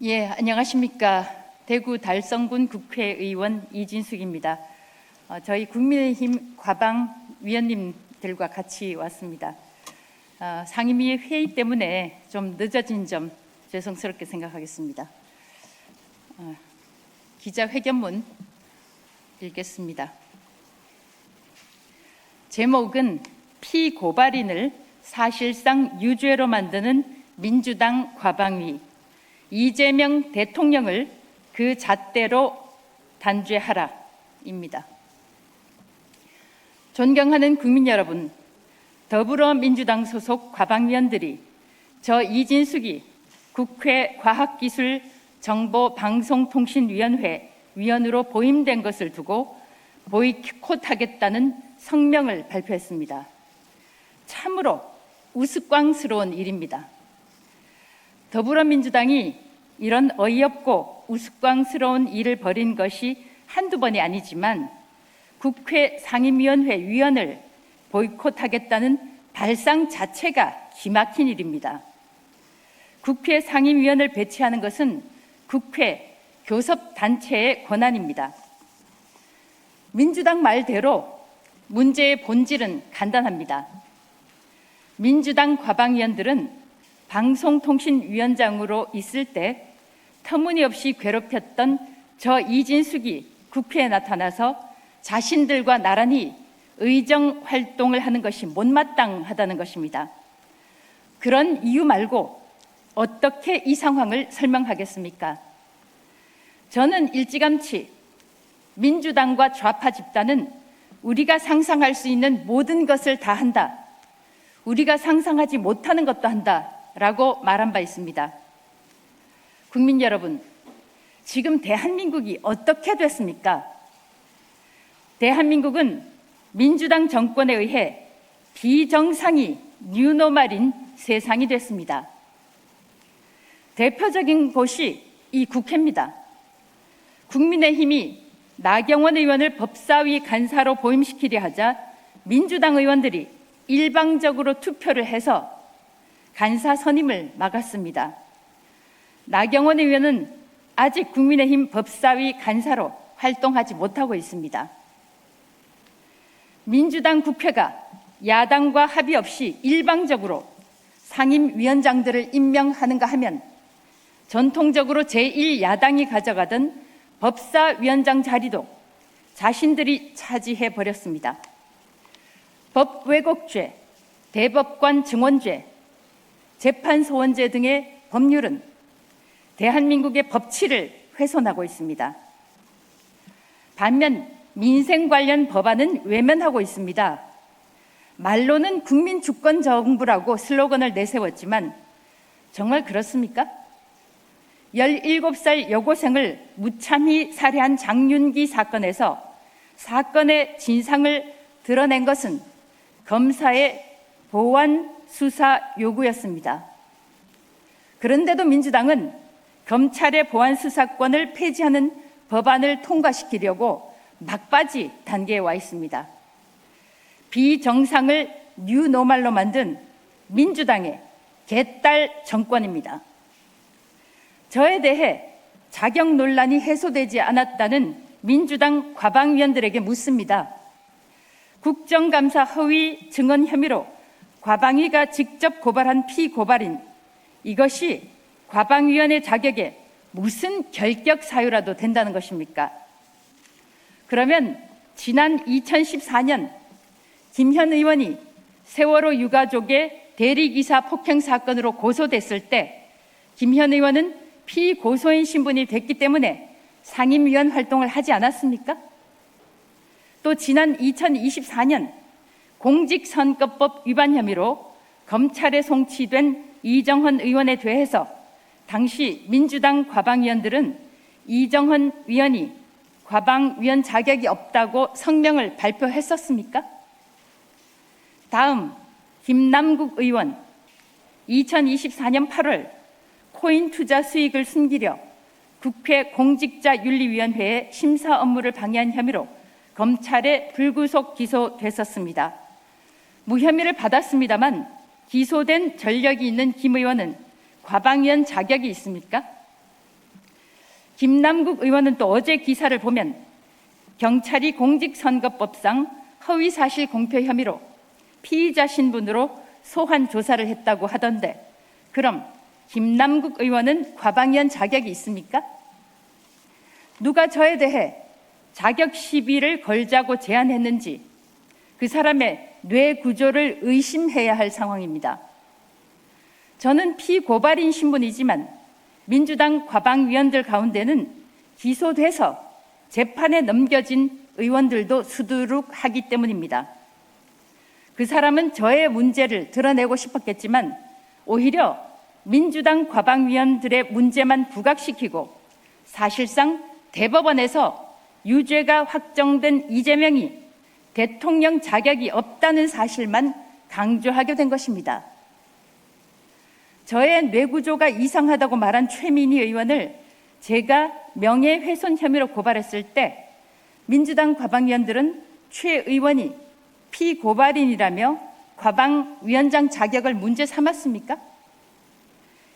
예, 안녕하십니까. 대구 달성군 국회의원 이진숙입니다. 저희 국민의힘 과방 위원님들과 같이 왔습니다. 상임위 회의 때문에 좀 늦어진 점 죄송스럽게 생각하겠습니다. 기자회견문 읽겠습니다. 제목은 피고발인을 사실상 유죄로 만드는 민주당 과방위, 이재명 대통령을 그 잣대로 단죄하라입니다. 존경하는 국민 여러분, 더불어민주당 소속 과방위원들이 저 이진숙이 국회 과학기술정보방송통신위원회 위원으로 보임된 것을 두고 보이콧하겠다는 성명을 발표했습니다. 참으로 우스꽝스러운 일입니다. 더불어민주당이 이런 어이없고 우스꽝스러운 일을 벌인 것이 한두 번이 아니지만 국회 상임위원회 위원을 보이콧하겠다는 발상 자체가 기막힌 일입니다. 국회 상임위원을 배치하는 것은 국회 교섭단체의 권한입니다. 민주당 말대로 문제의 본질은 간단합니다. 민주당 과방위원들은 방송통신위원장으로 있을 때 터무니없이 괴롭혔던 저 이진숙이 국회에 나타나서 자신들과 나란히 의정 활동을 하는 것이 못마땅하다는 것입니다. 그런 이유 말고 어떻게 이 상황을 설명하겠습니까? 저는 일찌감치 민주당과 좌파 집단은 우리가 상상할 수 있는 모든 것을 다 한다, 우리가 상상하지 못하는 것도 한다 라고 말한 바 있습니다. 국민 여러분, 지금 대한민국이 어떻게 됐습니까? 대한민국은 민주당 정권에 의해 비정상이 뉴노멀인 세상이 됐습니다. 대표적인 곳이 이 국회입니다. 국민의힘이 나경원 의원을 법사위 간사로 보임시키려 하자 민주당 의원들이 일방적으로 투표를 해서 간사 선임을 막았습니다. 나경원 의원은 아직 국민의힘 법사위 간사로 활동하지 못하고 있습니다. 민주당 국회가 야당과 합의 없이 일방적으로 상임위원장들을 임명하는가 하면 전통적으로 제1야당이 가져가던 법사위원장 자리도 자신들이 차지해 버렸습니다. 법 왜곡죄, 대법관 증언죄, 재판소원제 등의 법률은 대한민국의 법치를 훼손하고 있습니다. 반면 민생 관련 법안은 외면하고 있습니다. 말로는 국민주권정부라고 슬로건을 내세웠지만 정말 그렇습니까? 17살 여고생을 무참히 살해한 장윤기 사건에서 사건의 진상을 드러낸 것은 검사의 보완 수사 요구였습니다. 그런데도 민주당은 검찰의 보완 수사권을 폐지하는 법안을 통과시키려고 막바지 단계에 와 있습니다. 비정상을 뉴노멀로 만든 민주당의 개딸 정권입니다. 저에 대해 자격 논란이 해소되지 않았다는 민주당 과방위원들에게 묻습니다. 국정감사 허위 증언 혐의로 과방위가 직접 고발한 피고발인, 이것이 과방위원의 자격에 무슨 결격 사유라도 된다는 것입니까? 그러면 지난 2014년 김현 의원이 세월호 유가족의 대리기사 폭행 사건으로 고소됐을 때 김현 의원은 피고소인 신분이 됐기 때문에 상임위원 활동을 하지 않았습니까? 또 지난 2024년 공직선거법 위반 혐의로 검찰에 송치된 이정헌 의원에 대해서 당시 민주당 과방위원들은 이정헌 위원이 과방위원 자격이 없다고 성명을 발표했었습니까? 다음 김남국 의원, 2024년 8월 코인 투자 수익을 숨기려 국회 공직자윤리위원회의 심사 업무를 방해한 혐의로 검찰에 불구속 기소됐었습니다. 무혐의를 받았습니다만 기소된 전력이 있는 김 의원은 과방위원 자격이 있습니까? 김남국 의원은 또 어제 기사를 보면 경찰이 공직선거법상 허위사실 공표 혐의로 피의자 신분으로 소환 조사를 했다고 하던데, 그럼 김남국 의원은 과방위원 자격이 있습니까? 누가 저에 대해 자격 시비를 걸자고 제안했는지 그 사람의 뇌 구조를 의심해야 할 상황입니다. 저는 피고발인 신분이지만 민주당 과방위원들 가운데는 기소돼서 재판에 넘겨진 의원들도 수두룩하기 때문입니다. 그 사람은 저의 문제를 드러내고 싶었겠지만 오히려 민주당 과방위원들의 문제만 부각시키고 사실상 대법원에서 유죄가 확정된 이재명이 대통령 자격이 없다는 사실만 강조하게 된 것입니다. 저의 뇌구조가 이상하다고 말한 최민희 의원을 제가 명예훼손 혐의로 고발했을 때 민주당 과방위원들은 최 의원이 피고발인이라며 과방위원장 자격을 문제 삼았습니까?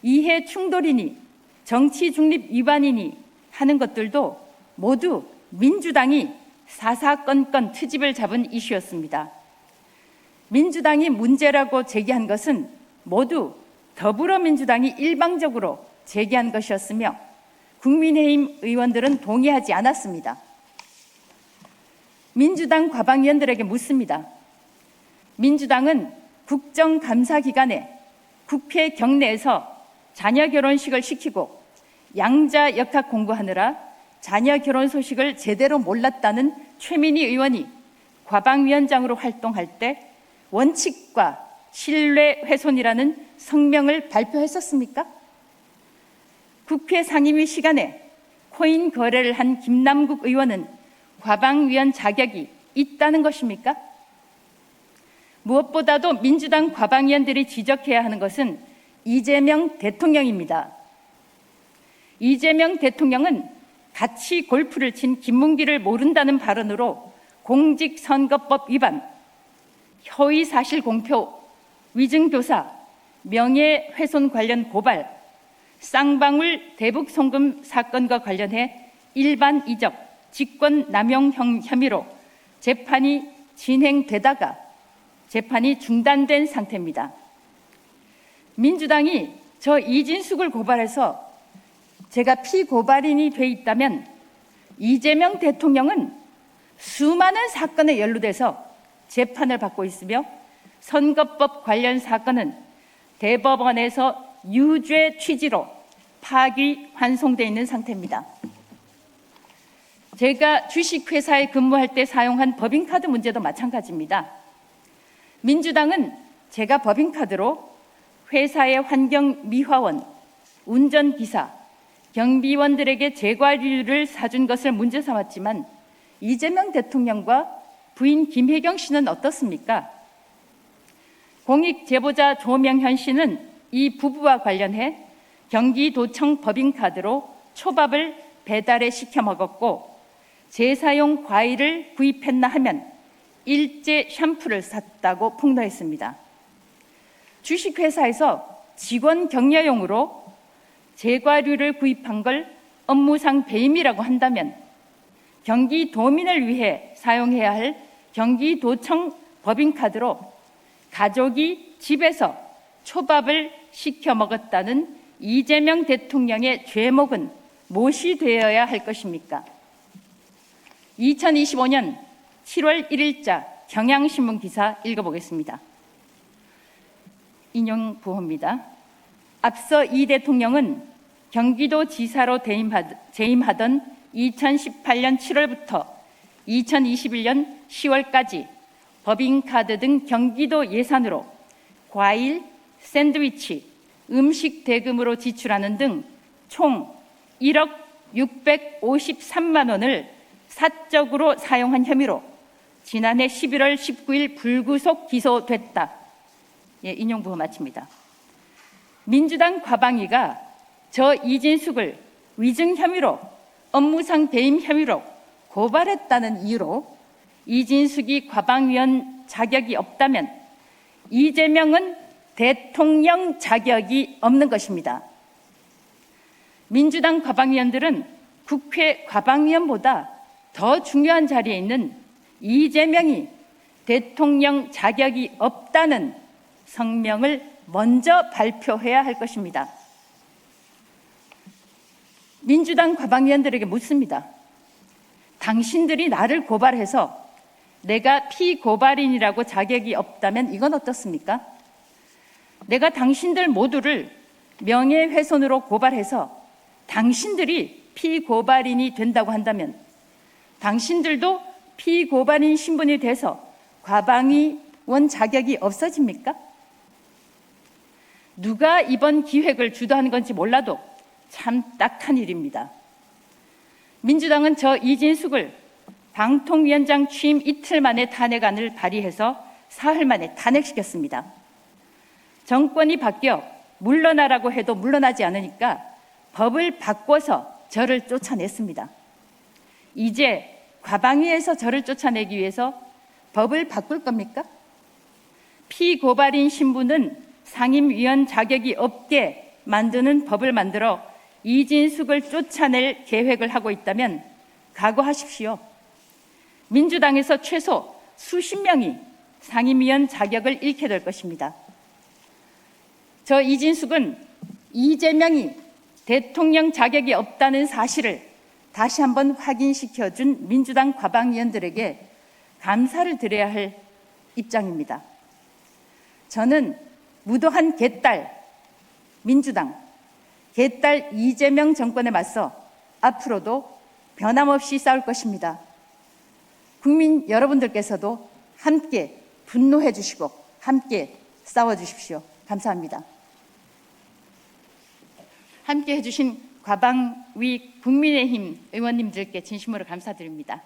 이해 충돌이니 정치 중립 위반이니 하는 것들도 모두 민주당이 사사건건 트집을 잡은 이슈였습니다. 민주당이 문제라고 제기한 것은 모두 더불어민주당이 일방적으로 제기한 것이었으며 국민의힘 의원들은 동의하지 않았습니다. 민주당 과방위원들에게 묻습니다. 민주당은 국정감사 기간에 국회 경내에서 자녀 결혼식을 시키고 양자 역학 공부하느라 자녀 결혼 소식을 제대로 몰랐다는 최민희 의원이 과방위원장으로 활동할 때 원칙과 신뢰 훼손이라는 성명을 발표했었습니까? 국회 상임위 시간에 코인 거래를 한 김남국 의원은 과방위원 자격이 있다는 것입니까? 무엇보다도 민주당 과방위원들이 지적해야 하는 것은 이재명 대통령입니다. 이재명 대통령은 같이 골프를 친 김문기를 모른다는 발언으로 공직선거법 위반, 허위사실 공표, 위증교사, 명예훼손 관련 고발, 쌍방울 대북송금 사건과 관련해 일반 이적, 직권 남용 혐의로 재판이 진행되다가 재판이 중단된 상태입니다. 민주당이 저 이진숙을 고발해서 제가 피고발인이 돼 있다면 이재명 대통령은 수많은 사건에 연루돼서 재판을 받고 있으며 선거법 관련 사건은 대법원에서 유죄 취지로 파기 환송돼 있는 상태입니다. 제가 주식회사에 근무할 때 사용한 법인카드 문제도 마찬가지입니다. 민주당은 제가 법인카드로 회사의 환경미화원, 운전기사, 경비원들에게 제과류를 사준 것을 문제 삼았지만 이재명 대통령과 부인 김혜경 씨는 어떻습니까? 공익 제보자 조명현 씨는 이 부부와 관련해 경기도청 법인카드로 초밥을 배달해 시켜 먹었고 재사용 과일을 구입했나 하면 일제 샴푸를 샀다고 폭로했습니다. 주식회사에서 직원 격려용으로 제과류를 구입한 걸 업무상 배임이라고 한다면 경기도민을 위해 사용해야 할 경기도청 법인카드로 가족이 집에서 초밥을 시켜 먹었다는 이재명 대통령의 죄목은 무엇이 되어야 할 것입니까? 2025년 7월 1일자 경향신문 기사 읽어보겠습니다. 인용 부호입니다. 앞서 이 대통령은 경기도지사로 재임하던 2018년 7월부터 2021년 10월까지 법인카드 등 경기도 예산으로 과일, 샌드위치, 음식 대금으로 지출하는 등 총 1억 653만 원을 사적으로 사용한 혐의로 지난해 11월 19일 불구속 기소됐다. 인용 부호 마칩니다. 민주당 과방위가 저 이진숙을 위증 혐의로 업무상 배임 혐의로 고발했다는 이유로 이진숙이 과방위원 자격이 없다면 이재명은 대통령 자격이 없는 것입니다. 민주당 과방위원들은 국회 과방위원보다 더 중요한 자리에 있는 이재명이 대통령 자격이 없다는 성명을 먼저 발표해야 할 것입니다. 민주당 과방위원들에게 묻습니다. 당신들이 나를 고발해서 내가 피고발인이라고 자격이 없다면 이건 어떻습니까? 내가 당신들 모두를 명예훼손으로 고발해서 당신들이 피고발인이 된다고 한다면 당신들도 피고발인 신분이 돼서 과방위원 자격이 없어집니까? 누가 이번 기획을 주도하는 건지 몰라도 참 딱한 일입니다. 민주당은 저 이진숙을 방통위원장 취임 이틀 만에 탄핵안을 발의해서 사흘 만에 탄핵시켰습니다. 정권이 바뀌어 물러나라고 해도 물러나지 않으니까 법을 바꿔서 저를 쫓아냈습니다. 이제 과방위에서 저를 쫓아내기 위해서 법을 바꿀 겁니까? 피고발인 신분은 상임위원 자격이 없게 만드는 법을 만들어 이진숙을 쫓아낼 계획을 하고 있다면 각오하십시오. 민주당에서 최소 수십 명이 상임위원 자격을 잃게 될 것입니다. 저 이진숙은 이재명이 대통령 자격이 없다는 사실을 다시 한번 확인시켜준 민주당 과방위원들에게 감사를 드려야 할 입장입니다. 저는 무도한 개딸 민주당, 개딸 이재명 정권에 맞서 앞으로도 변함없이 싸울 것입니다. 국민 여러분들께서도 함께 분노해 주시고 함께 싸워 주십시오. 감사합니다. 함께 해주신 과방위 국민의힘 의원님들께 진심으로 감사드립니다.